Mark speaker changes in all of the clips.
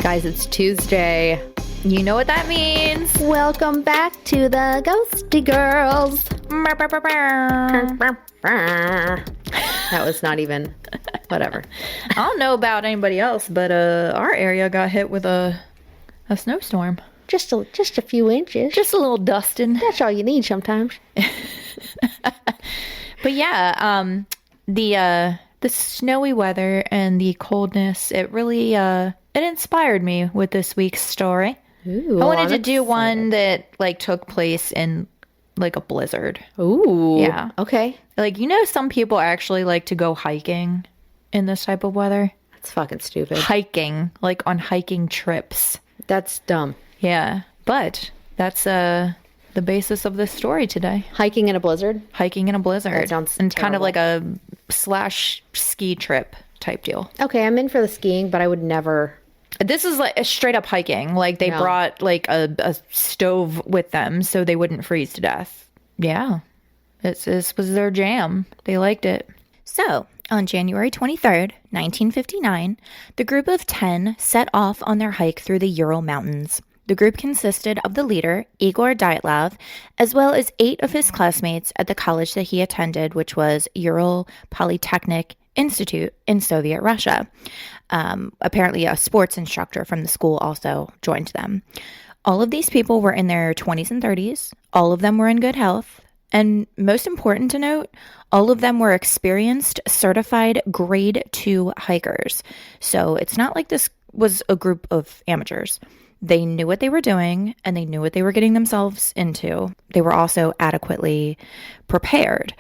Speaker 1: Guys, it's Tuesday. You know what that means.
Speaker 2: Welcome back to the Ghosty Girls.
Speaker 1: That was not even, whatever.
Speaker 3: I don't know about anybody else, but our area got hit with a snowstorm.
Speaker 2: Just a few inches.
Speaker 3: Just a little dusting.
Speaker 2: That's all you need sometimes.
Speaker 3: But yeah, the snowy weather and the coldness, it really it inspired me with this week's story.
Speaker 1: Ooh,
Speaker 3: I wanted to do one that like took place in like a blizzard.
Speaker 1: Ooh.
Speaker 3: Yeah.
Speaker 1: Okay.
Speaker 3: Like, you know, some people actually like to go hiking in this type of weather.
Speaker 1: That's fucking stupid.
Speaker 3: Hiking, like on hiking trips.
Speaker 1: That's dumb.
Speaker 3: Yeah. But that's the basis of this story today.
Speaker 1: Hiking in a blizzard?
Speaker 3: Hiking in a blizzard.
Speaker 1: That sounds
Speaker 3: And kind of
Speaker 1: terrible.
Speaker 3: like a slash ski trip type deal.
Speaker 1: Okay, I'm in for the skiing, but I would never...
Speaker 3: This is like a straight up hiking. Like they brought like a stove with them so they wouldn't freeze to death. Yeah. This was their jam. They liked it. So, on January 23rd, 1959, the group of 10 set off on their hike through the Ural Mountains. The group consisted of the leader, Igor Dyatlov, as well as 8 of his classmates at the college that he attended, which was Ural Polytechnic Institute in Soviet Russia. Apparently, a sports instructor from the school also joined them. All of these people were in their 20s and 30s. All of them were in good health. And most important to note, all of them were experienced, certified grade 2 hikers. So it's not like this was a group of amateurs. They knew what they were doing and they knew what they were getting themselves into. They were also adequately prepared.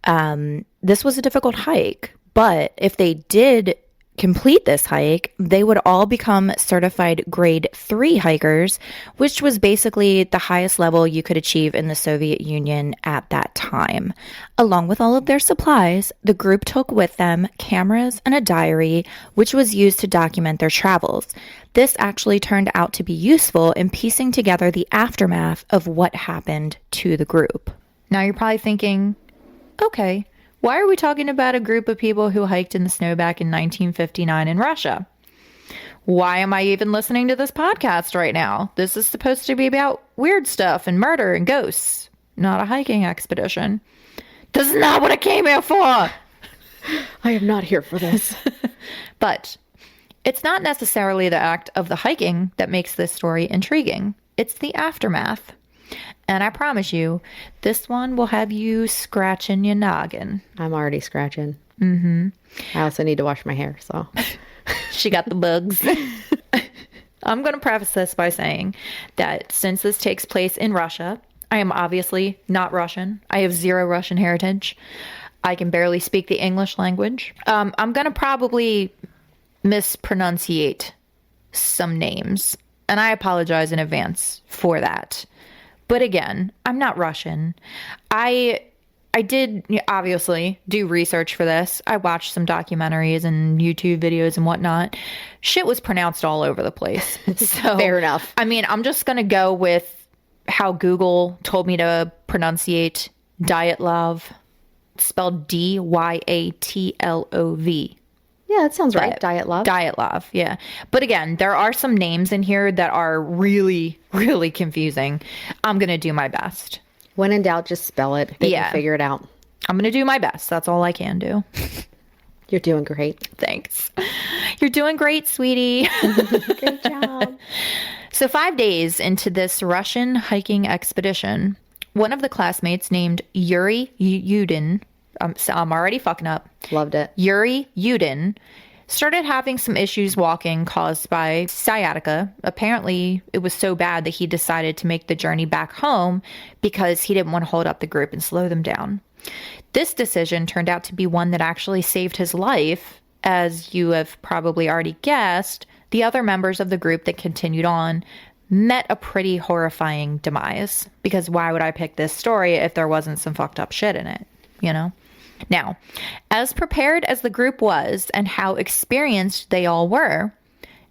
Speaker 3: This was a difficult hike, but if they did complete this hike, they would all become certified grade 3 hikers, which was basically the highest level you could achieve in the Soviet Union at that time. Along with all of their supplies, the group took with them cameras and a diary, which was used to document their travels. This actually turned out to be useful in piecing together the aftermath of what happened to the group. Now you're probably thinking, okay, why are we talking about a group of people who hiked in the snow back in 1959 in Russia? Why am I even listening to this podcast right now? This is supposed to be about weird stuff and murder and ghosts, not a hiking expedition. This is not what I came here for.
Speaker 1: I am not here for this.
Speaker 3: But it's not necessarily the act of the hiking that makes this story intriguing. It's the aftermath. And I promise you, this one will have you scratching your noggin.
Speaker 1: I'm already scratching. Mm-hmm. I also need to wash my hair, so.
Speaker 3: She got the bugs. I'm going to preface this by saying that since this takes place in Russia, I am obviously not Russian. I have 0 Russian heritage. I can barely speak the English language. I'm going to probably mispronunciate some names, and I apologize in advance for that. But again, I'm not Russian. I did obviously do research for this. I watched some documentaries and YouTube videos and whatnot. Shit was pronounced all over the place. So
Speaker 1: Fair enough.
Speaker 3: I mean, I'm just going to go with how Google told me to pronunciate Dyatlov, spelled Dyatlov.
Speaker 1: Yeah, that sounds right. Dyatlov.
Speaker 3: Dyatlov, yeah. But again, there are some names in here that are really, really confusing. I'm going to do my best.
Speaker 1: When in doubt, just spell it. They
Speaker 3: Yeah.
Speaker 1: can figure it out.
Speaker 3: I'm going to do my best. That's all I can do.
Speaker 1: You're doing great.
Speaker 3: Thanks. You're doing great, sweetie.
Speaker 1: Good job.
Speaker 3: So 5 days into this Russian hiking expedition, one of the classmates named Yuri Yudin, I'm already fucking up.
Speaker 1: Loved it.
Speaker 3: Yuri Yudin started having some issues walking caused by sciatica. Apparently, it was so bad that he decided to make the journey back home because he didn't want to hold up the group and slow them down. This decision turned out to be one that actually saved his life. As you have probably already guessed, the other members of the group that continued on met a pretty horrifying demise. Because why would I pick this story if there wasn't some fucked up shit in it, you know? Now, as prepared as the group was and how experienced they all were,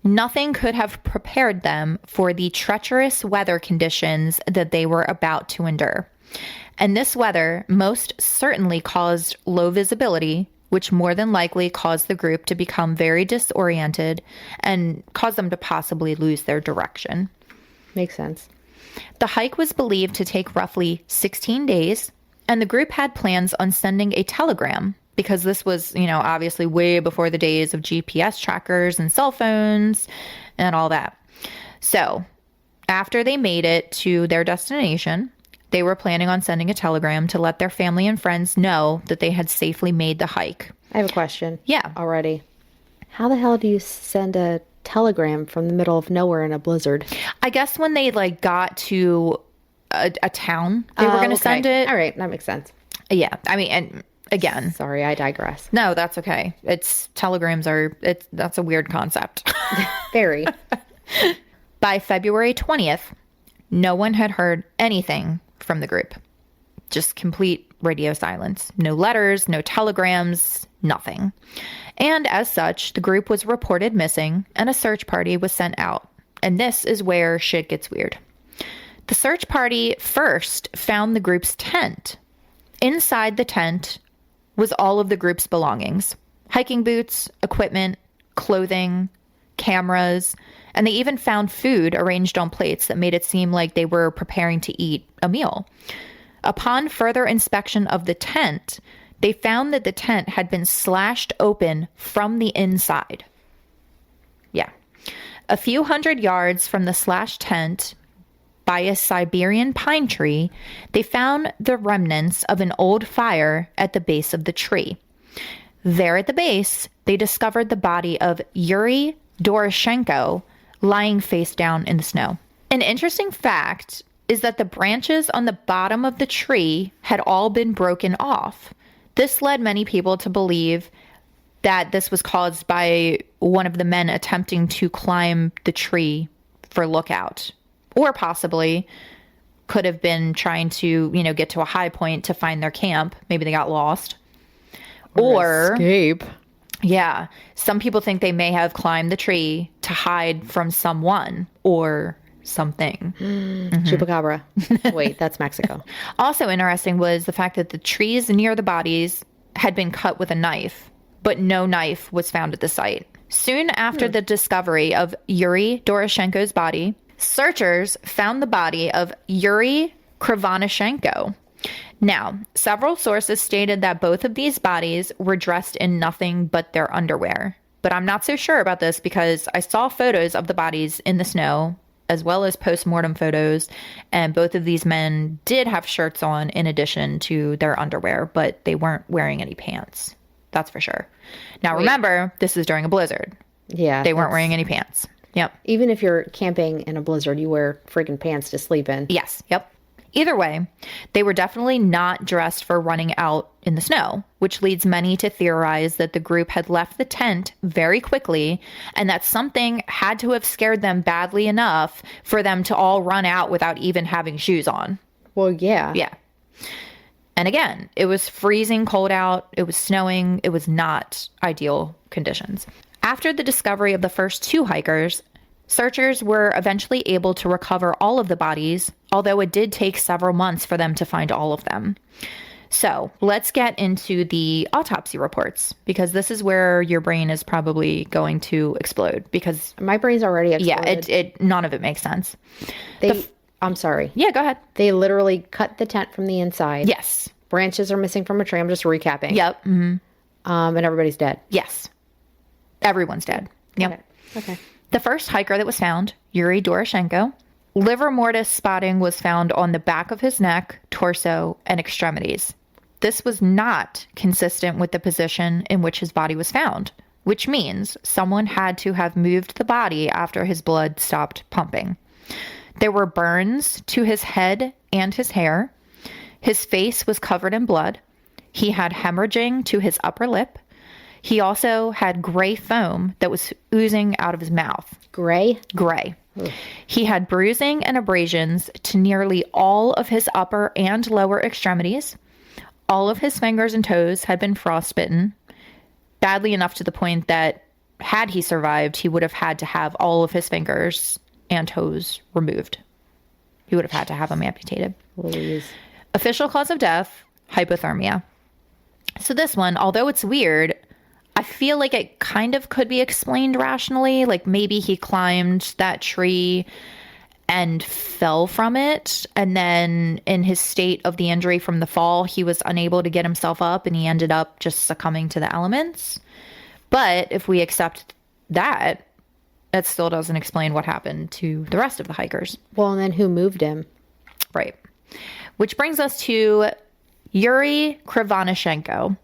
Speaker 3: nothing could have prepared them for the treacherous weather conditions that they were about to endure. And this weather most certainly caused low visibility, which more than likely caused the group to become very disoriented and caused them to possibly lose their direction.
Speaker 1: Makes sense.
Speaker 3: The hike was believed to take roughly 16 days, and the group had plans on sending a telegram because this was, obviously way before the days of GPS trackers and cell phones and all that. So after they made it to their destination, they were planning on sending a telegram to let their family and friends know that they had safely made the hike.
Speaker 1: I have a question.
Speaker 3: Yeah.
Speaker 1: Already. How the hell do you send a telegram from the middle of nowhere in a blizzard?
Speaker 3: I guess when they got to a town, they were going to send it.
Speaker 1: All right. That makes sense.
Speaker 3: Yeah. I mean, and again.
Speaker 1: Sorry, I digress.
Speaker 3: No, that's okay. Telegrams that's a weird concept.
Speaker 1: Very.
Speaker 3: By February 20th, no one had heard anything from the group. Just complete radio silence. No letters, no telegrams, nothing. And as such, the group was reported missing and a search party was sent out. And this is where shit gets weird. The search party first found the group's tent. Inside the tent was all of the group's belongings. Hiking boots, equipment, clothing, cameras, and they even found food arranged on plates that made it seem like they were preparing to eat a meal. Upon further inspection of the tent, they found that the tent had been slashed open from the inside. Yeah. A few hundred yards from the slashed tent, by a Siberian pine tree, they found the remnants of an old fire at the base of the tree. There at the base, they discovered the body of Yuri Doroshenko lying face down in the snow. An interesting fact is that the branches on the bottom of the tree had all been broken off. This led many people to believe that this was caused by one of the men attempting to climb the tree for lookout, or possibly could have been trying to, get to a high point to find their camp. Maybe they got lost. Or
Speaker 1: escape.
Speaker 3: Yeah. Some people think they may have climbed the tree to hide from someone or something.
Speaker 1: Chupacabra. Wait, that's Mexico.
Speaker 3: Also interesting was the fact that the trees near the bodies had been cut with a knife, but no knife was found at the site. Soon after the discovery of Yuri Doroshenko's body, searchers found the body of Yuri Krivonashenko. Now, several sources stated that both of these bodies were dressed in nothing but their underwear. But I'm not so sure about this because I saw photos of the bodies in the snow, as well as post-mortem photos, and both of these men did have shirts on in addition to their underwear, but they weren't wearing any pants. That's for sure. Now, remember, this is during a blizzard.
Speaker 1: Yeah.
Speaker 3: They weren't wearing any pants. Yep.
Speaker 1: Even if you're camping in a blizzard, you wear freaking pants to sleep in.
Speaker 3: Yes. Yep. Either way, they were definitely not dressed for running out in the snow, which leads many to theorize that the group had left the tent very quickly and that something had to have scared them badly enough for them to all run out without even having shoes on.
Speaker 1: Well, yeah.
Speaker 3: Yeah. And again, it was freezing cold out. It was snowing. It was not ideal conditions. After the discovery of the first two hikers, searchers were eventually able to recover all of the bodies, although it did take several months for them to find all of them. So let's get into the autopsy reports, because this is where your brain is probably going to explode, because
Speaker 1: my brain's already exploded.
Speaker 3: Yeah, none of it makes sense.
Speaker 1: I'm sorry.
Speaker 3: Yeah, go ahead.
Speaker 1: They literally cut the tent from the inside.
Speaker 3: Yes.
Speaker 1: Branches are missing from a tree. I'm just recapping.
Speaker 3: Yep. Mm-hmm.
Speaker 1: And everybody's dead.
Speaker 3: Yes. Everyone's dead. Yep.
Speaker 1: Okay.
Speaker 3: The first hiker that was found, Yuri Doroshenko, liver mortis spotting was found on the back of his neck, torso, and extremities. This was not consistent with the position in which his body was found, which means someone had to have moved the body after his blood stopped pumping. There were burns to his head and his hair. His face was covered in blood. He had hemorrhaging to his upper lip. He also had gray foam that was oozing out of his mouth.
Speaker 1: Gray?
Speaker 3: Gray. Ugh. He had bruising and abrasions to nearly all of his upper and lower extremities. All of his fingers and toes had been frostbitten, badly enough to the point that had he survived, he would have had to have all of his fingers and toes removed. He would have had to have them amputated.
Speaker 1: Please.
Speaker 3: Official cause of death, hypothermia. So this one, although it's weird, I feel like it kind of could be explained rationally. Like maybe he climbed that tree and fell from it. And then in his state of the injury from the fall, he was unable to get himself up and he ended up just succumbing to the elements. But if we accept that, that still doesn't explain what happened to the rest of the hikers.
Speaker 1: Well, and then who moved him?
Speaker 3: Right. Which brings us to Yuri Krivonishenko.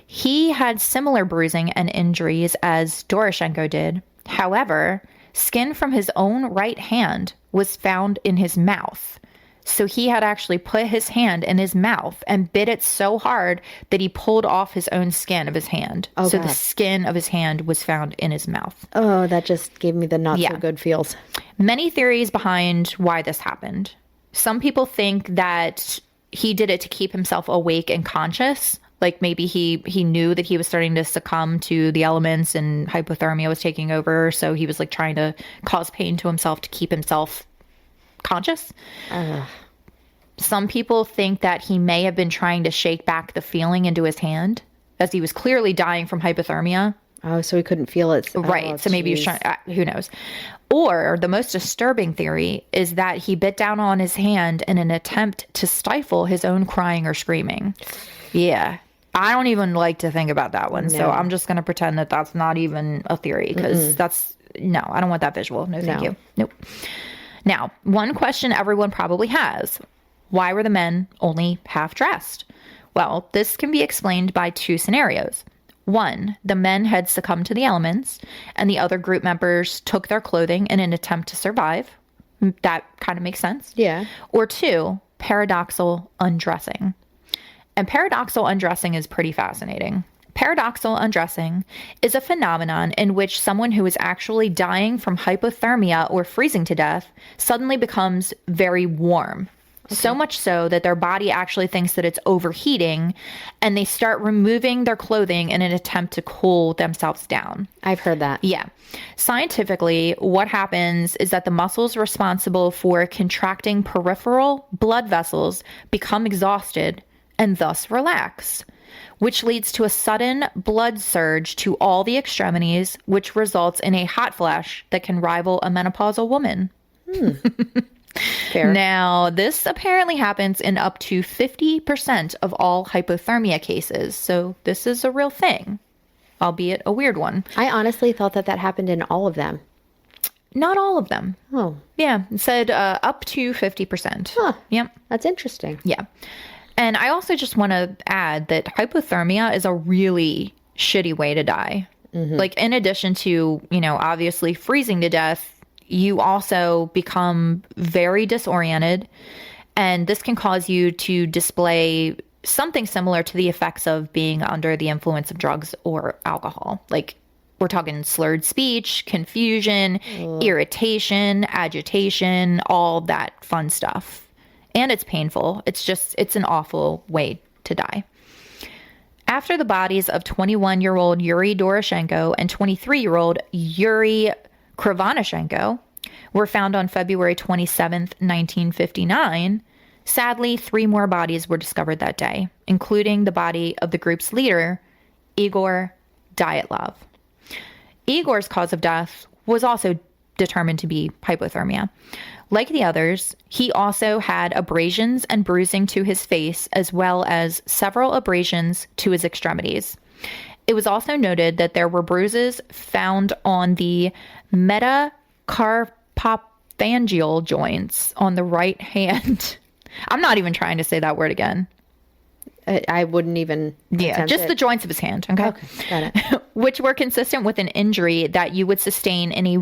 Speaker 3: He had similar bruising and injuries as Doroshenko did. However, skin from his own right hand was found in his mouth. So he had actually put his hand in his mouth and bit it so hard that he pulled off his own skin of his hand.
Speaker 1: Oh,
Speaker 3: so
Speaker 1: God.
Speaker 3: the skin of his hand was found in his mouth.
Speaker 1: Oh, that just gave me the not
Speaker 3: Yeah.
Speaker 1: so good feels.
Speaker 3: Many theories behind why this happened. Some people think that he did it to keep himself awake and conscious. Like maybe he knew that he was starting to succumb to the elements and hypothermia was taking over. So he was like trying to cause pain to himself to keep himself conscious. Some people think that he may have been trying to shake back the feeling into his hand as he was clearly dying from hypothermia.
Speaker 1: Oh, so he couldn't feel it.
Speaker 3: Right.
Speaker 1: Oh,
Speaker 3: So maybe he was
Speaker 1: geez.
Speaker 3: trying, who knows? Or the most disturbing theory is that he bit down on his hand in an attempt to stifle his own crying or screaming. Yeah. I don't even like to think about that one. So
Speaker 1: No.
Speaker 3: I'm just going to pretend that that's not even a theory because no, I don't want that visual. No, thank
Speaker 1: No.
Speaker 3: you. Nope. Now, one question everyone probably has. Why were the men only half dressed? Well, this can be explained by two scenarios. One, the men had succumbed to the elements and the other group members took their clothing in an attempt to survive. That kind of makes sense.
Speaker 1: Yeah.
Speaker 3: Or two, paradoxal undressing. And paradoxal undressing is pretty fascinating. Paradoxal undressing is a phenomenon in which someone who is actually dying from hypothermia or freezing to death suddenly becomes very warm. So much so that their body actually thinks that it's overheating and they start removing their clothing in an attempt to cool themselves down.
Speaker 1: I've heard that.
Speaker 3: Yeah. Scientifically, what happens is that the muscles responsible for contracting peripheral blood vessels become exhausted and thus relax, which leads to a sudden blood surge to all the extremities, which results in a hot flash that can rival a menopausal woman.
Speaker 1: Fair.
Speaker 3: Now, this apparently happens in up to 50% of all hypothermia cases. So this is a real thing, albeit a weird one.
Speaker 1: I honestly thought that happened in all of them.
Speaker 3: Not all of them.
Speaker 1: Oh,
Speaker 3: Yeah, it said up to 50%.
Speaker 1: Huh.
Speaker 3: Yep.
Speaker 1: that's interesting.
Speaker 3: Yeah. And I also just want to add that hypothermia is a really shitty way to die. Like, in addition to, obviously freezing to death, you also become very disoriented. And this can cause you to display something similar to the effects of being under the influence of drugs or alcohol. Like, we're talking slurred speech, confusion, irritation, agitation, all that fun stuff. And it's painful. It's an awful way to die. After the bodies of 21-year-old Yuri Doroshenko and 23-year-old Yuri Krivonishenko were found on February 27th, 1959, sadly, 3 more bodies were discovered that day, including the body of the group's leader, Igor Dyatlov. Igor's cause of death was also determined to be hypothermia. Like the others, he also had abrasions and bruising to his face, as well as several abrasions to his extremities. It was also noted that there were bruises found on the metacarpophalangeal joints on the right hand. I'm not even trying to say that word again.
Speaker 1: I wouldn't even.
Speaker 3: Yeah,
Speaker 1: attempt
Speaker 3: just
Speaker 1: it.
Speaker 3: the joints of his hand. Okay.
Speaker 1: Got it.
Speaker 3: Which were consistent with an injury that you would sustain in a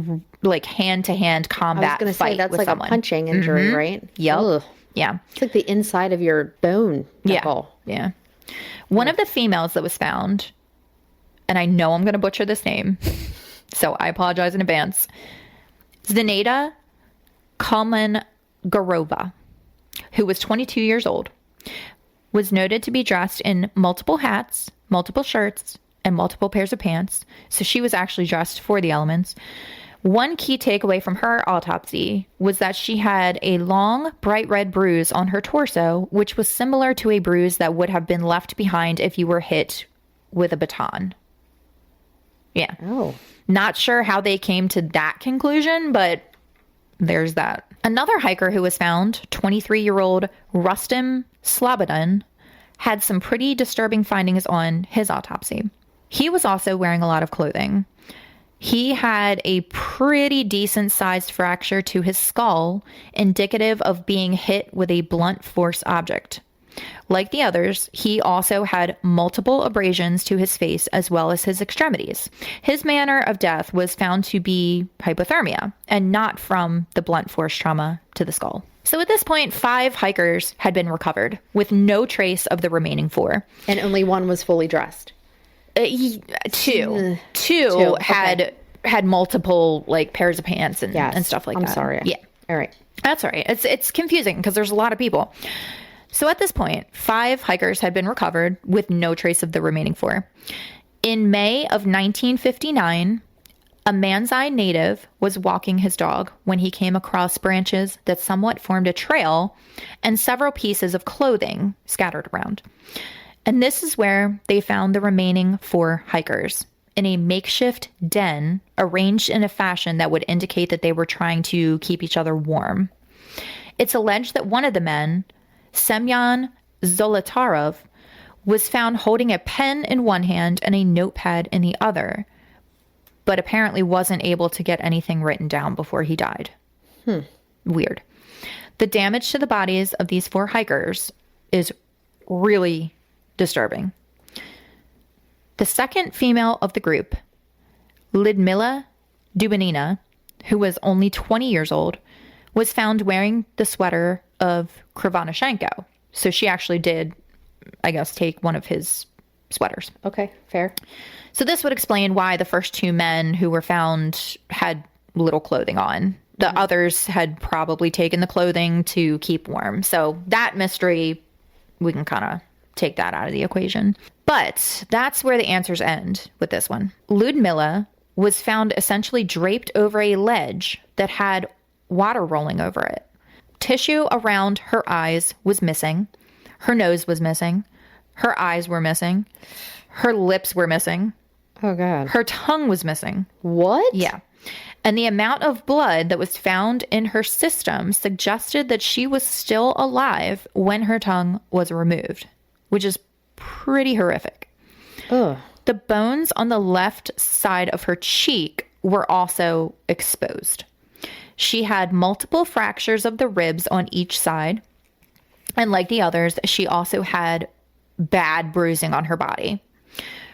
Speaker 3: hand-to-hand
Speaker 1: I was
Speaker 3: combat
Speaker 1: going to
Speaker 3: fight
Speaker 1: say that's
Speaker 3: with
Speaker 1: like
Speaker 3: someone.
Speaker 1: a punching injury, right?
Speaker 3: Yep.
Speaker 1: Ugh.
Speaker 3: Yeah.
Speaker 1: It's like the inside of your bone. Knuckle.
Speaker 3: Yeah. One of the females that was found, and I know I'm going to butcher this name, so I apologize in advance. Zinaida Kalmangarova, who was 22 years old, was noted to be dressed in multiple hats, multiple shirts, and multiple pairs of pants. So she was actually dressed for the elements, One key takeaway from her autopsy was that she had a long, bright red bruise on her torso, which was similar to a bruise that would have been left behind if you were hit with a baton. Yeah.
Speaker 1: Oh.
Speaker 3: Not sure how they came to that conclusion, but there's that. Another hiker who was found, 23-year-old Rustem Slobodin, had some pretty disturbing findings on his autopsy. He was also wearing a lot of clothing. He had a pretty decent sized fracture to his skull, indicative of being hit with a blunt force object. Like the others, he also had multiple abrasions to his face as well as his extremities. His manner of death was found to be hypothermia and not from the blunt force trauma to the skull. So at this point, 5 hikers had been recovered with no trace of the remaining 4.
Speaker 1: And only one was fully dressed.
Speaker 3: Two
Speaker 1: Okay.
Speaker 3: had multiple like pairs of pants and stuff like that.
Speaker 1: I'm sorry.
Speaker 3: Yeah.
Speaker 1: All right.
Speaker 3: That's all right. It's confusing because there's a lot of people. So at this point, 5 hikers had been recovered with no trace of the remaining 4. In May of 1959, a Manzai native was walking his dog when he came across branches that somewhat formed a trail and several pieces of clothing scattered around. And this is where they found the remaining 4 hikers in a makeshift den arranged in a fashion that would indicate that they were trying to keep each other warm. It's alleged that one of the men, Semyon Zolotarov, was found holding a pen in one hand and a notepad in the other, but apparently wasn't able to get anything written down before he died. Weird. The damage to the bodies of these 4 hikers is really disturbing. The second female of the group, Lidmila Dubinina, who was only 20 years old, was found wearing the sweater of Krivonoshenko. So she actually did, I guess, take one of his sweaters.
Speaker 1: Okay, fair.
Speaker 3: So this would explain why the first 2 men who were found had little clothing on. The others had probably taken the clothing to keep warm. So that mystery, we can kind of take that out of the equation. But that's where the answers end with this one. Ludmilla was found essentially draped over a ledge that had water rolling over it. Tissue around her eyes was missing. Her nose was missing. Her eyes were missing. Her lips were missing.
Speaker 1: Oh, God.
Speaker 3: Her tongue was missing.
Speaker 1: What?
Speaker 3: Yeah. And the amount of blood that was found in her system suggested that she was still alive when her tongue was removed, which is pretty horrific.
Speaker 1: Ugh.
Speaker 3: The bones on the left side of her cheek were also exposed. She had multiple fractures of the ribs on each side. And like the others, she also had bad bruising on her body.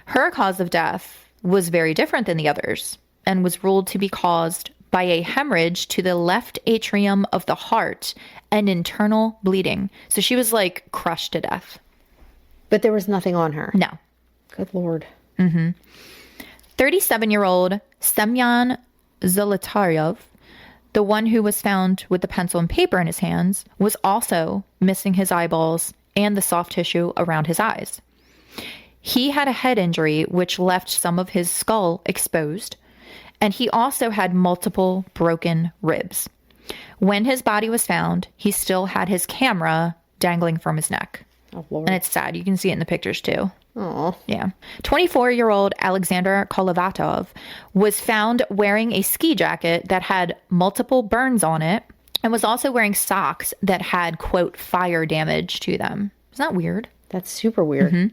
Speaker 3: Her cause of death was very different than the others and was ruled to be caused by a hemorrhage to the left atrium of the heart and internal bleeding. So she was like crushed to death.
Speaker 1: But there was nothing on her.
Speaker 3: No.
Speaker 1: Good Lord.
Speaker 3: 37-year-old Semyon Zolotaryov, the one who was found with the pencil and paper in his hands, was also missing his eyeballs and the soft tissue around his eyes. He had a head injury which left some of his skull exposed, and he also had multiple broken ribs. When his body was found, he still had his camera dangling from his neck.
Speaker 1: Oh, Lord.
Speaker 3: And it's sad. You can see it in the pictures too.
Speaker 1: Oh.
Speaker 3: Yeah. 24-year-old Alexander Kolovatov was found wearing a ski jacket that had multiple burns on it and was also wearing socks that had, quote, fire damage to them. Isn't that weird?
Speaker 1: That's super weird.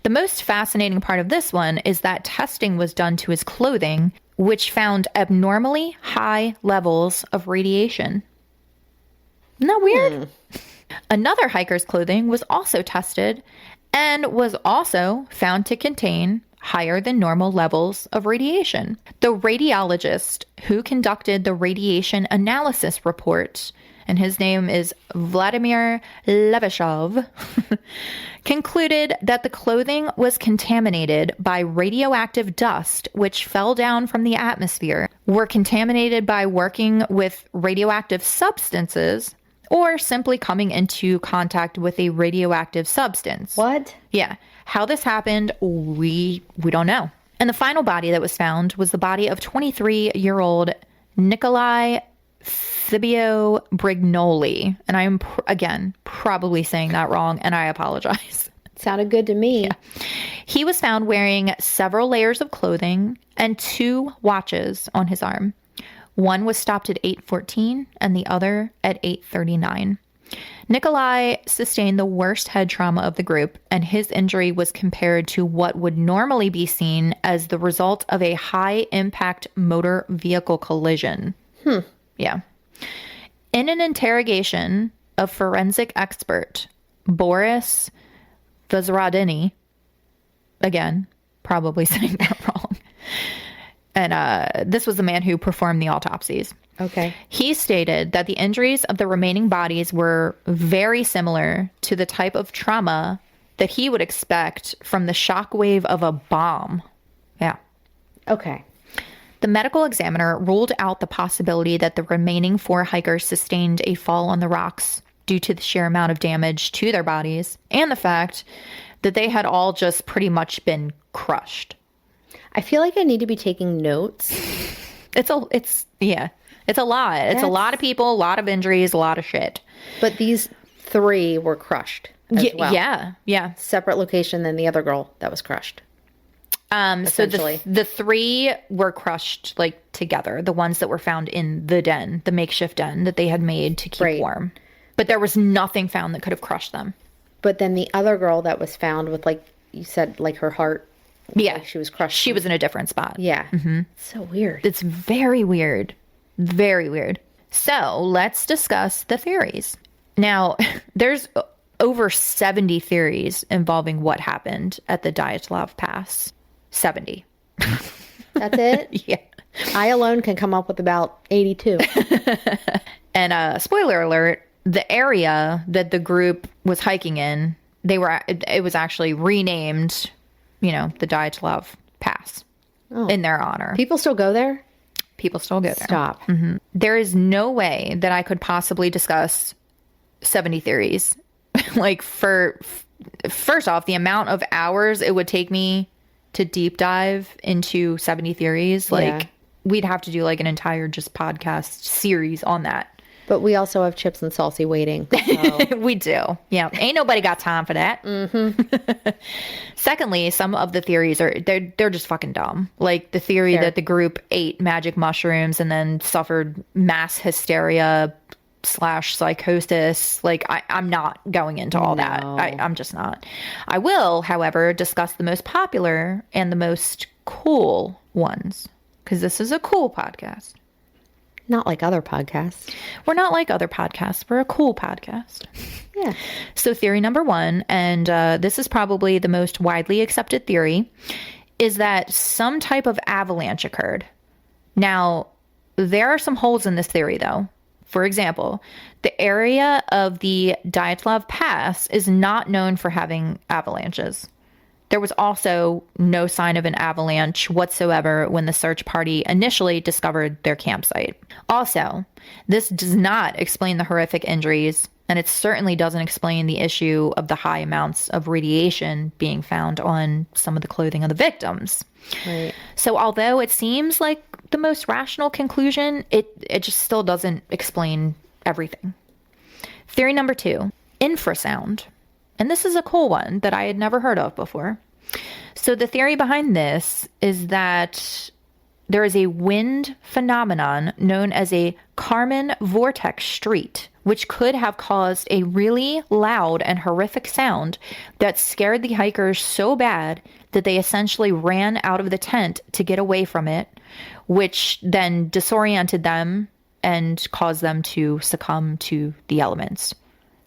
Speaker 3: The most fascinating part of this one is that testing was done to his clothing, which found abnormally high levels of radiation. Isn't that weird? Another hiker's clothing was also tested and was also found to contain higher than normal levels of radiation. The radiologist who conducted the radiation analysis report, and his name is Vladimir Levashov, concluded that the clothing was contaminated by radioactive dust which fell down from the atmosphere, were contaminated by working with radioactive substances, or simply coming into contact with a radioactive substance.
Speaker 1: What?
Speaker 3: Yeah. How this happened, we don't know. And the final body that was found was the body of 23-year-old Nikolai Thibio Brignoli. And I am, again, probably saying that wrong, and I apologize.
Speaker 1: Sounded good to me.
Speaker 3: Yeah. He was found wearing several layers of clothing and 2 watches on his arm. One was stopped at 8:14 and the other at 8:39. Nikolai sustained the worst head trauma of the group, and his injury was compared to what would normally be seen as the result of a high-impact motor vehicle collision. Yeah. In an interrogation of forensic expert Boris Vazradiny, again, probably saying that wrong, and this was the man who performed the autopsies.
Speaker 1: Okay.
Speaker 3: He stated that the injuries of the remaining bodies were very similar to the type of trauma that he would expect from the shockwave of a bomb. Yeah.
Speaker 1: Okay.
Speaker 3: The medical examiner ruled out the possibility that the remaining 4 hikers sustained a fall on the rocks due to the sheer amount of damage to their bodies and the fact that they had all just pretty much been crushed.
Speaker 1: I feel like I need to be taking notes.
Speaker 3: It's a lot. It's a lot of people, a lot of injuries, a lot of shit.
Speaker 1: But these 3 were crushed as well.
Speaker 3: Yeah.
Speaker 1: Separate location than the other girl that was crushed.
Speaker 3: So the 3 were crushed like together. The ones that were found in the den, the makeshift den that they had made to keep warm. But there was nothing found that could have crushed them.
Speaker 1: But then the other girl that was found with, like you said, like her heart.
Speaker 3: Yeah.
Speaker 1: Like she was crushed.
Speaker 3: She was in a different spot.
Speaker 1: Yeah. Mm-hmm. So weird.
Speaker 3: It's very weird. Very weird. So let's discuss the theories. Now, there's over 70 theories involving what happened at the Dyatlov Pass. 70.
Speaker 1: That's it?
Speaker 3: Yeah.
Speaker 1: I alone can come up with about 82.
Speaker 3: And spoiler alert, the area that the group was hiking in, it was actually renamed, the Dyatlov Pass in their honor.
Speaker 1: People still go there?
Speaker 3: People still go there.
Speaker 1: Stop.
Speaker 3: Mm-hmm. There is no way that I could possibly discuss 70 theories. Like, first off, the amount of hours it would take me to deep dive into 70 theories, we'd have to do like an entire just podcast series on that.
Speaker 1: But we also have chips and salsa waiting. So.
Speaker 3: We do. Yeah. Ain't nobody got time for that. Mm-hmm. Secondly, some of the theories they're just fucking dumb. Like the theory that the group ate magic mushrooms and then suffered mass hysteria / psychosis. Like I'm not going into all that. I'm just not. I will, however, discuss the most popular and the most cool ones, because this is a cool podcast.
Speaker 1: Not like other podcasts.
Speaker 3: We're not like other podcasts. We're a cool podcast.
Speaker 1: Yeah.
Speaker 3: So theory number 1, and this is probably the most widely accepted theory, is that some type of avalanche occurred. Now, there are some holes in this theory, though. For example, the area of the Dyatlov Pass is not known for having avalanches. There was also no sign of an avalanche whatsoever when the search party initially discovered their campsite. Also, this does not explain the horrific injuries, and it certainly doesn't explain the issue of the high amounts of radiation being found on some of the clothing of the victims.
Speaker 1: Right.
Speaker 3: So although it seems like the most rational conclusion, it just still doesn't explain everything. Theory number 2, infrasound. And this is a cool one that I had never heard of before. So the theory behind this is that there is a wind phenomenon known as a Kármán vortex street, which could have caused a really loud and horrific sound that scared the hikers so bad that they essentially ran out of the tent to get away from it, which then disoriented them and caused them to succumb to the elements.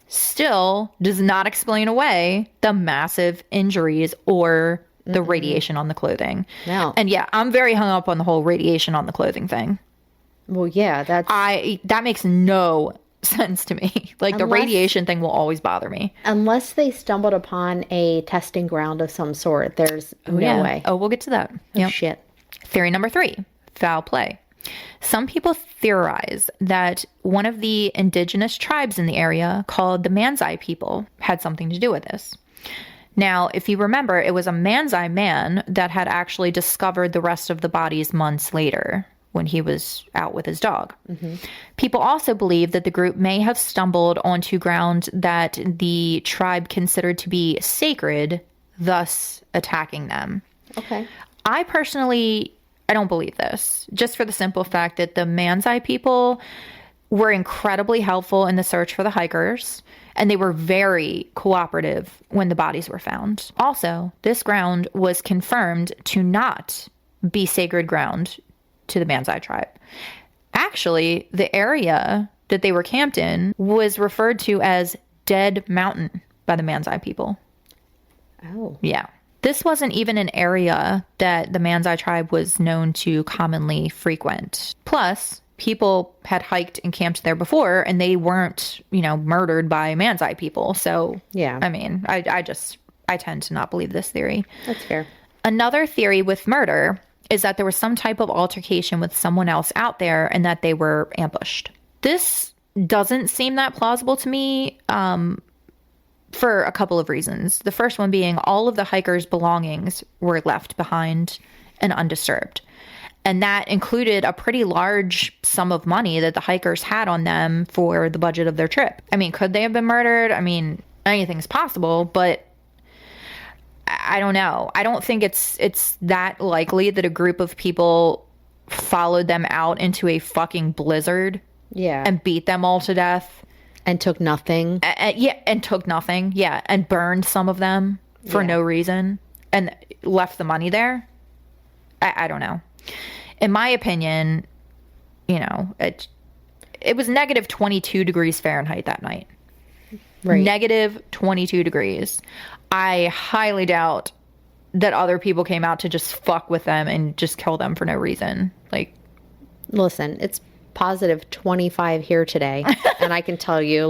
Speaker 3: Still does not explain away the massive injuries or the radiation on the clothing.
Speaker 1: No.
Speaker 3: And yeah, I'm very hung up on the whole radiation on the clothing thing.
Speaker 1: Well, yeah,
Speaker 3: that makes no sense to me. Like the radiation thing will always bother me.
Speaker 1: Unless they stumbled upon a testing ground of some sort, there's no way.
Speaker 3: Oh, we'll get to that.
Speaker 1: Oh, shit.
Speaker 3: Theory number 3, foul play. Some people theorize that one of the indigenous tribes in the area, called the Manzai people, had something to do with this. Now, if you remember, it was a Manzai man that had actually discovered the rest of the bodies months later. when he was out with his dog. People also believe that the group may have stumbled onto ground that the tribe considered to be sacred, thus attacking them.
Speaker 1: Okay.
Speaker 3: I don't believe this, just for the simple fact that the Manzai people were incredibly helpful in the search for the hikers, and they were very cooperative when the bodies were found. Also, this ground was confirmed to not be sacred ground to the Manzai tribe. Actually, the area that they were camped in was referred to as Dead Mountain by the Manzai people.
Speaker 1: Oh.
Speaker 3: Yeah. This wasn't even an area that the Manzai tribe was known to commonly frequent. Plus, people had hiked and camped there before, and they weren't, murdered by Manzai people. So,
Speaker 1: yeah.
Speaker 3: I mean, I tend to not believe this theory.
Speaker 1: That's fair.
Speaker 3: Another theory with murder is that there was some type of altercation with someone else out there and that they were ambushed. This doesn't seem that plausible to me for a couple of reasons. The first one being all of the hikers' belongings were left behind and undisturbed. And that included a pretty large sum of money that the hikers had on them for the budget of their trip. I mean, could they have been murdered? I mean, anything's possible, but I don't know. I don't think it's that likely that a group of people followed them out into a fucking blizzard.
Speaker 1: Yeah.
Speaker 3: And beat them all to death.
Speaker 1: And took nothing.
Speaker 3: And took nothing. Yeah. And burned some of them for no reason. And left the money there. I don't know. In my opinion, it was negative 22 degrees Fahrenheit that night.
Speaker 1: Right.
Speaker 3: Negative 22 degrees. I highly doubt that other people came out to just fuck with them and just kill them for no reason. Like,
Speaker 1: listen, it's positive 25 here today. And I can tell you,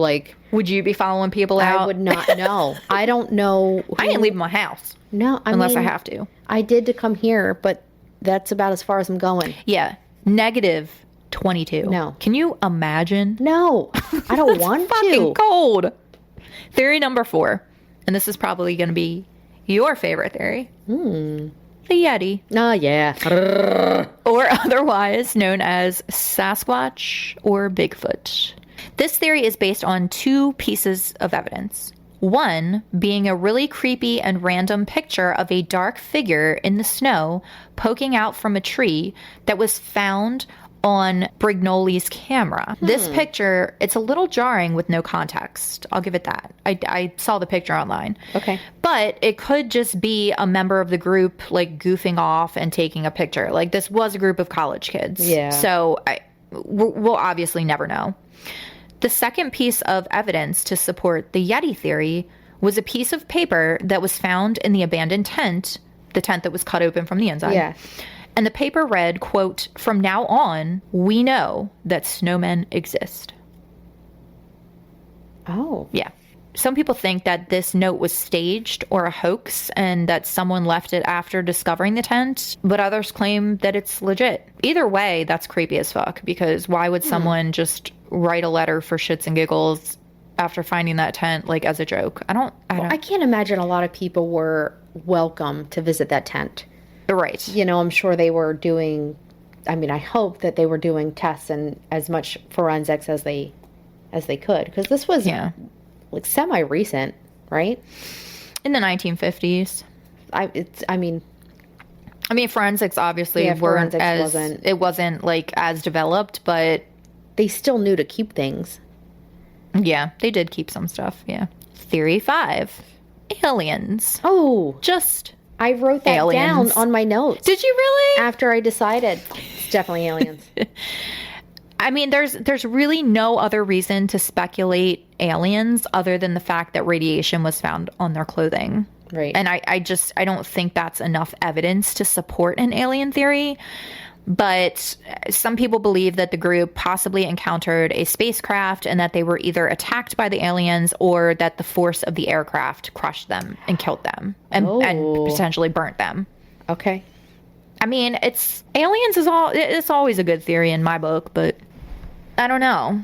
Speaker 3: would you be following people out?
Speaker 1: I would not know. I don't know.
Speaker 3: I ain't leaving my house.
Speaker 1: No,
Speaker 3: unless I have to.
Speaker 1: I did to come here, but that's about as far as I'm going.
Speaker 3: Yeah. Negative 22.
Speaker 1: No.
Speaker 3: Can you imagine?
Speaker 1: No, I don't want to.
Speaker 3: Fucking cold. Theory number 4. And this is probably going to be your favorite theory. The Yeti.
Speaker 1: Oh, yeah.
Speaker 3: Or otherwise known as Sasquatch or Bigfoot. This theory is based on 2 pieces of evidence. One being a really creepy and random picture of a dark figure in the snow poking out from a tree that was found on Brignoli's camera. This picture, it's a little jarring with no context. I'll give it that. I saw the picture online.
Speaker 1: Okay.
Speaker 3: But it could just be a member of the group goofing off and taking a picture. This was a group of college kids.
Speaker 1: Yeah.
Speaker 3: So we'll obviously never know. The second piece of evidence to support the Yeti theory was a piece of paper that was found in the abandoned tent, the tent that was cut open from the inside.
Speaker 1: Yeah.
Speaker 3: And the paper read, quote, "From now on, we know that snowmen exist."
Speaker 1: Oh.
Speaker 3: Yeah. Some people think that this note was staged or a hoax and that someone left it after discovering the tent, but others claim that it's legit. Either way, that's creepy as fuck, because why would someone just write a letter for shits and giggles after finding that tent, as a joke?
Speaker 1: I can't imagine a lot of people were welcome to visit that tent.
Speaker 3: Right.
Speaker 1: I'm sure they were doing, I hope that they were doing tests and as much forensics as they could. Because this was semi-recent, right?
Speaker 3: In the 1950s. Forensics obviously it wasn't as developed, but
Speaker 1: they still knew to keep things.
Speaker 3: Yeah, they did keep some stuff, yeah. Theory 5. Aliens.
Speaker 1: Oh. I wrote that down on my notes.
Speaker 3: Did you really?
Speaker 1: After I decided it's definitely aliens.
Speaker 3: There's really no other reason to speculate aliens other than the fact that radiation was found on their clothing.
Speaker 1: Right.
Speaker 3: And I don't think that's enough evidence to support an alien theory. But some people believe that the group possibly encountered a spacecraft and that they were either attacked by the aliens or that the force of the aircraft crushed them and killed them and potentially burnt them.
Speaker 1: Okay.
Speaker 3: It's always a good theory in my book, but I don't know.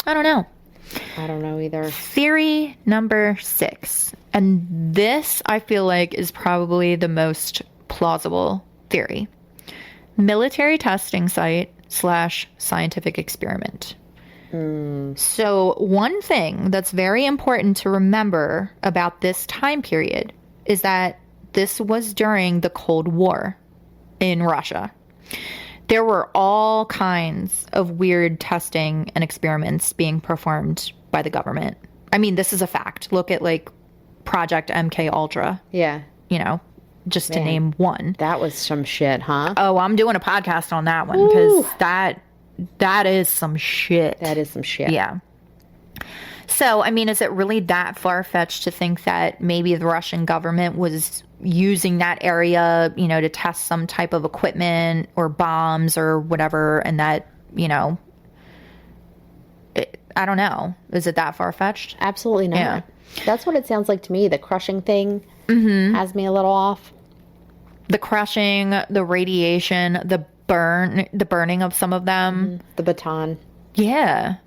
Speaker 3: I don't know
Speaker 1: either.
Speaker 3: Theory number 6. And this, I feel like, is probably the most plausible theory. military testing site / scientific experiment. So one thing that's very important to remember about this time period is that this was during the Cold War in Russia. There were all kinds of weird testing and experiments being performed by the government. I mean, this is a fact. Look at like Project MK Ultra.
Speaker 1: Yeah.
Speaker 3: You know, just to name one.
Speaker 1: That was some shit, huh?
Speaker 3: Oh, I'm doing a podcast on that one because that is some shit.
Speaker 1: That is some shit.
Speaker 3: Yeah. So, I mean, is it really that far-fetched to think that maybe the Russian government was using that area, you know, to test some type of equipment or bombs or whatever, and that, you know, I don't know. Is it that far-fetched?
Speaker 1: Absolutely not.
Speaker 3: Yeah.
Speaker 1: That's what it sounds like to me. The crushing thing has me a little off.
Speaker 3: The crushing, the radiation, the burning of some of them.
Speaker 1: The baton.
Speaker 3: Yeah.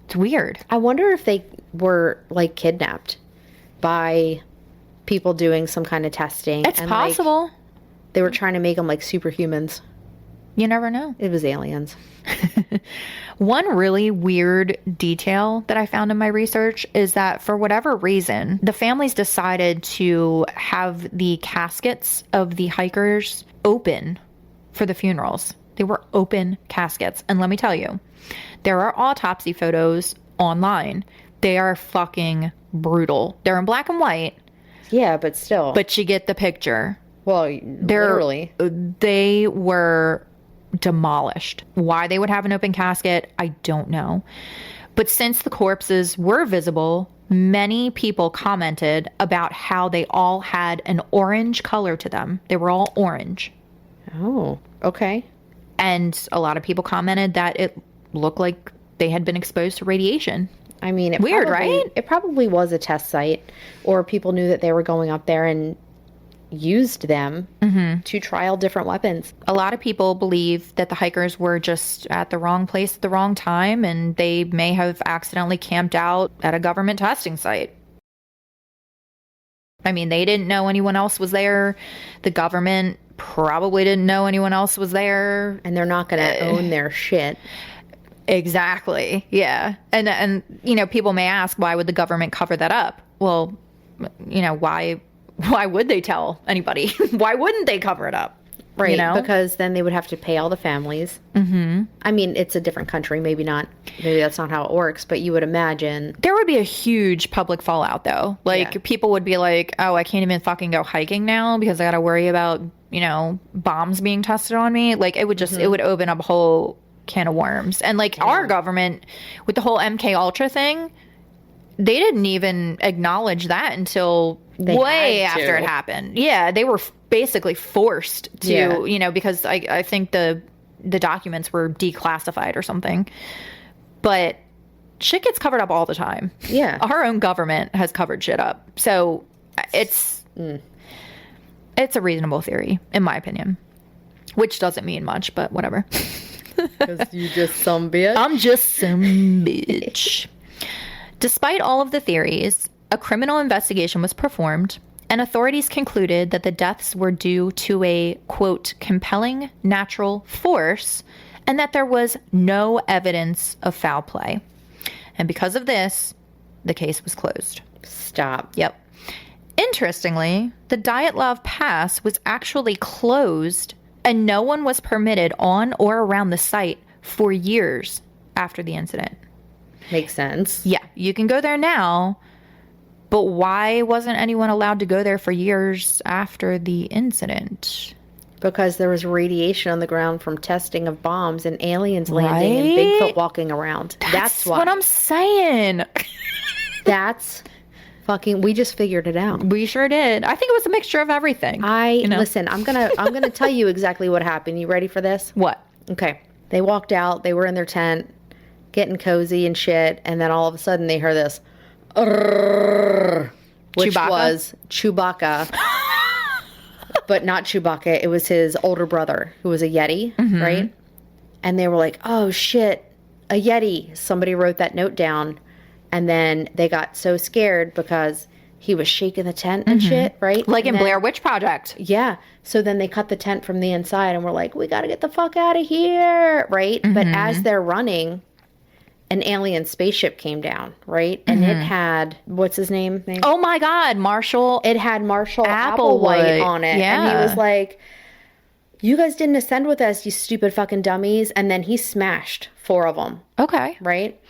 Speaker 3: It's weird.
Speaker 1: I wonder if they were, like, kidnapped by people doing some kind of testing.
Speaker 3: It's possible.
Speaker 1: Like, they were trying to make them, like, superhumans.
Speaker 3: You never know.
Speaker 1: It was aliens.
Speaker 3: One really weird detail that I found in my research is that for whatever reason, the families decided to have the caskets of the hikers open for the funerals. They were open caskets. And let me tell you, there are autopsy photos online. They are fucking brutal. They're in black and white.
Speaker 1: Yeah, but still.
Speaker 3: But you get the picture.
Speaker 1: Well, literally.
Speaker 3: They were demolished. Why they would have an open casket, I don't know. But since the corpses were visible, many people commented about how they all had an orange color to them. They were all orange.
Speaker 1: Oh, okay.
Speaker 3: And a lot of people commented that it looked like they had been exposed to radiation.
Speaker 1: I mean,
Speaker 3: Weird, right?
Speaker 1: It probably was a test site, or people knew that they were going up there and used them to trial different weapons.
Speaker 3: A lot of people believe that the hikers were just at the wrong place at the wrong time, and they may have accidentally camped out at a government testing site. I mean, they didn't know anyone else was there. The government probably didn't know anyone else was there.
Speaker 1: And they're not going to own their shit.
Speaker 3: Exactly. Yeah. And you know, people may ask, why would the government cover that up? Well, you know, why would they tell anybody? Why wouldn't they cover it up?
Speaker 1: Right.
Speaker 3: You know?
Speaker 1: Because then they would have to pay all the families. Mm-hmm. I mean, it's a different country. Maybe that's not how it works, but you would imagine.
Speaker 3: There would be a huge public fallout, though. Like, people would be like, oh, I can't even fucking go hiking now because I got to worry about, you know, bombs being tested on me. Like, it would just, it would open up a whole can of worms. And, like, our government, with the whole MK Ultra thing, they didn't even acknowledge that until way after it happened. Yeah, they were basically forced to, you know, because I think the documents were declassified or something. But shit gets covered up all the time.
Speaker 1: Yeah.
Speaker 3: Our own government has covered shit up. So it's a reasonable theory, in my opinion. Which doesn't mean much, but whatever.
Speaker 1: Because you just some bitch.
Speaker 3: I'm just some bitch. Despite all of the theories, a criminal investigation was performed, and authorities concluded that the deaths were due to a, quote, compelling natural force, and that there was no evidence of foul play. And because of this, the case was closed.
Speaker 1: Stop.
Speaker 3: Yep. Interestingly, the Dyatlov Pass was actually closed, and no one was permitted on or around the site for years after the incident.
Speaker 1: Makes sense.
Speaker 3: Yeah, you can go there now, but why wasn't anyone allowed to go there for years after the incident?
Speaker 1: Because there was radiation on the ground from testing of bombs and aliens landing and Bigfoot walking around. That's why.
Speaker 3: What I'm saying.
Speaker 1: That's fucking. We just figured it out.
Speaker 3: We sure did. I think it was a mixture of everything.
Speaker 1: Listen. I'm gonna tell you exactly what happened. You ready for this?
Speaker 3: What?
Speaker 1: Okay. They walked out. They were in their tent, getting cozy and shit, and then all of a sudden they heard this, which was Chewbacca. But not Chewbacca. It was his older brother, who was a Yeti, right? And they were like, oh, shit, a Yeti. Somebody wrote that note down. And then they got so scared because he was shaking the tent and shit, right?
Speaker 3: Like
Speaker 1: and
Speaker 3: in Blair Witch Project.
Speaker 1: Yeah. So then they cut the tent from the inside and we're like, we got to get the fuck out of here, right? But as they're running, an alien spaceship came down, right? And it had, what's his name?
Speaker 3: Oh my God, Marshall.
Speaker 1: It had Marshall Applewhite on it.
Speaker 3: Yeah.
Speaker 1: And he was like, you guys didn't ascend with us, you stupid fucking dummies. And then he smashed 4 of them.
Speaker 3: Okay.
Speaker 1: Right?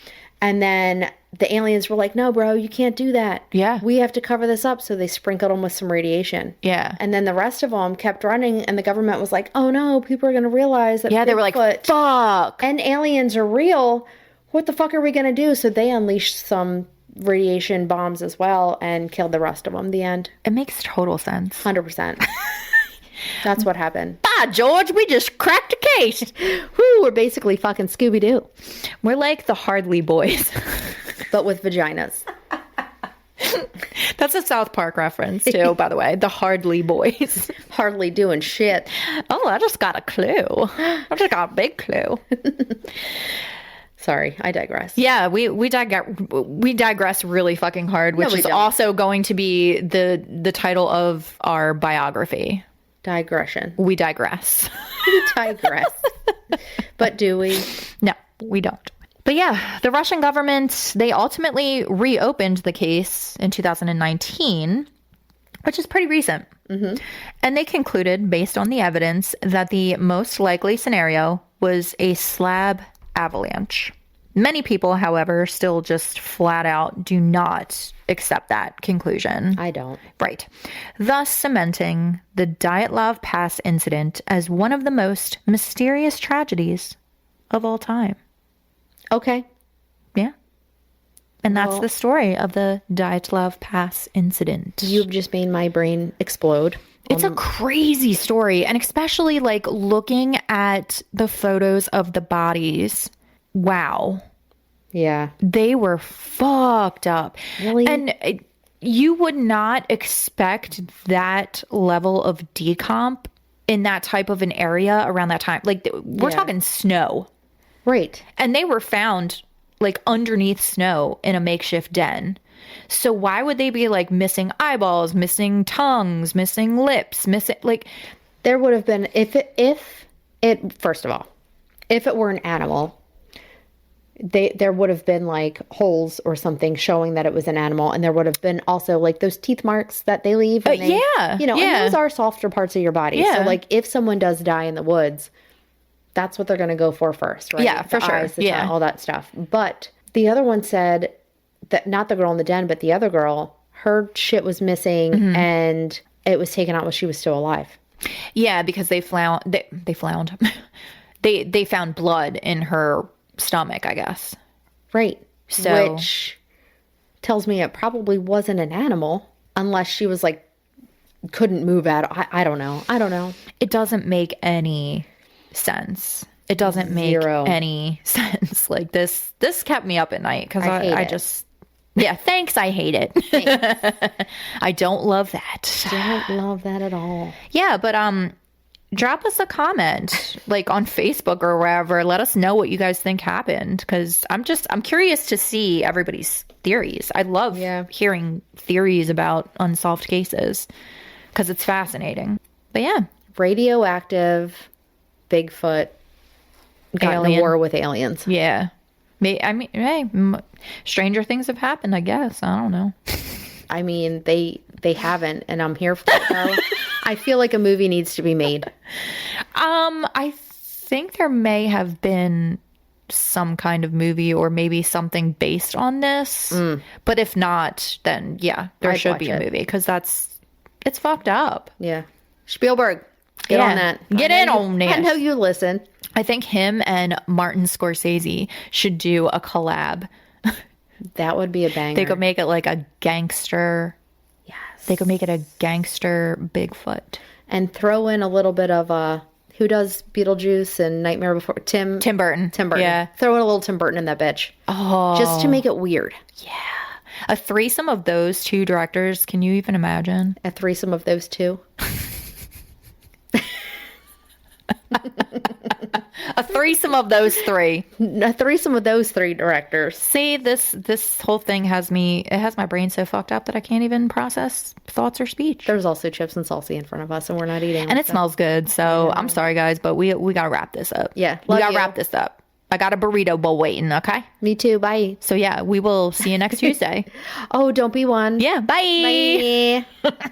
Speaker 1: And then the aliens were like, no, bro, you can't do that.
Speaker 3: Yeah.
Speaker 1: We have to cover this up. So they sprinkled them with some radiation.
Speaker 3: Yeah.
Speaker 1: And then the rest of them kept running. And the government was like, oh no, people are going to realize that
Speaker 3: they were like, fuck.
Speaker 1: And aliens are real. What the fuck are we going to do? So they unleashed some radiation bombs as well and killed the rest of them. The end.
Speaker 3: It makes total sense.
Speaker 1: 100%. That's what happened.
Speaker 3: Bye, George. We just cracked a case.
Speaker 1: Whoo, we're basically fucking Scooby-Doo.
Speaker 3: We're like the Hardley Boys.
Speaker 1: But with vaginas.
Speaker 3: That's a South Park reference, too, by the way. The Hardley Boys.
Speaker 1: Hardly doing shit.
Speaker 3: Oh, I just got a clue. I just got a big clue.
Speaker 1: Sorry, I digress.
Speaker 3: Yeah, we digress really fucking hard, which is also going to be the title of our biography.
Speaker 1: Digression.
Speaker 3: We digress.
Speaker 1: We digress. But do we?
Speaker 3: No, we don't. But yeah, the Russian government, they ultimately reopened the case in 2019, which is pretty recent. And they concluded, based on the evidence, that the most likely scenario was a slab avalanche. Many people, however, still just flat out do not accept that conclusion.
Speaker 1: I don't.
Speaker 3: Right. Thus cementing the Dyatlov Pass incident as one of the most mysterious tragedies of all time.
Speaker 1: Okay.
Speaker 3: Yeah. And that's the story of the Dyatlov Pass incident.
Speaker 1: You've just made my brain explode.
Speaker 3: It's a crazy story. And especially like looking at the photos of the bodies. Wow.
Speaker 1: Yeah.
Speaker 3: They were fucked up.
Speaker 1: Really?
Speaker 3: And you would not expect that level of decomp in that type of an area around that time. Like, we're talking snow.
Speaker 1: Right.
Speaker 3: And they were found like underneath snow in a makeshift den. So why would they be like missing eyeballs, missing tongues, missing lips, missing like
Speaker 1: there would have been if it first of all, if it were an animal, there would have been like holes or something showing that it was an animal, and there would have been also like those teeth marks that they leave. And and those are softer parts of your body. Yeah. So like if someone does die in the woods, that's what they're going to go for first, right?
Speaker 3: Yeah, for sure.
Speaker 1: Eyes, the tongue, all that stuff. But the other one said that not the girl in the den, but the other girl, her shit was missing and it was taken out while she was still alive.
Speaker 3: Yeah, because they found they found blood in her stomach, I guess.
Speaker 1: Right.
Speaker 3: So
Speaker 1: which tells me it probably wasn't an animal unless she was like couldn't move out. I don't know. It
Speaker 3: doesn't make any sense. It doesn't make any sense. Like this kept me up at night because I just thanks. I hate it. I don't love that.
Speaker 1: Don't love that at all.
Speaker 3: Yeah, but drop us a comment like on Facebook or wherever. Let us know what you guys think happened, because I'm curious to see everybody's theories. I love hearing theories about unsolved cases because it's fascinating. But yeah,
Speaker 1: radioactive Bigfoot got in a war with aliens.
Speaker 3: Yeah. I mean, hey, stranger things have happened, I guess. I don't know.
Speaker 1: I mean, they haven't, and I'm here for it, though. I feel like a movie needs to be made.
Speaker 3: I think there may have been some kind of movie or maybe something based on this. But if not, then there should be a movie, because it's fucked up.
Speaker 1: Yeah. Spielberg. Get on that.
Speaker 3: Get in on that.
Speaker 1: I know you listen.
Speaker 3: I think him and Martin Scorsese should do a collab.
Speaker 1: That would be a banger.
Speaker 3: They could make it like a gangster.
Speaker 1: Yes.
Speaker 3: They could make it a gangster Bigfoot.
Speaker 1: And throw in a little bit of who does Beetlejuice and Nightmare Before? Tim Burton.
Speaker 3: Yeah.
Speaker 1: Throw in a little Tim Burton in that bitch.
Speaker 3: Oh.
Speaker 1: Just to make it weird.
Speaker 3: Yeah. A threesome of those two directors. Can you even imagine?
Speaker 1: A threesome of those two?
Speaker 3: A threesome of those three.
Speaker 1: A threesome with those three directors.
Speaker 3: See, this whole thing has my brain so fucked up that I can't even process thoughts or speech.
Speaker 1: There's also chips and salsa in front of us, and we're not eating.
Speaker 3: And it smells good, so I'm sorry, guys, but we gotta wrap this up.
Speaker 1: Yeah,
Speaker 3: we gotta wrap this up. I got a burrito bowl waiting, okay?
Speaker 1: Me too, bye.
Speaker 3: So yeah, we will see you next Tuesday.
Speaker 1: Oh, don't be one.
Speaker 3: Yeah, bye.
Speaker 1: Bye.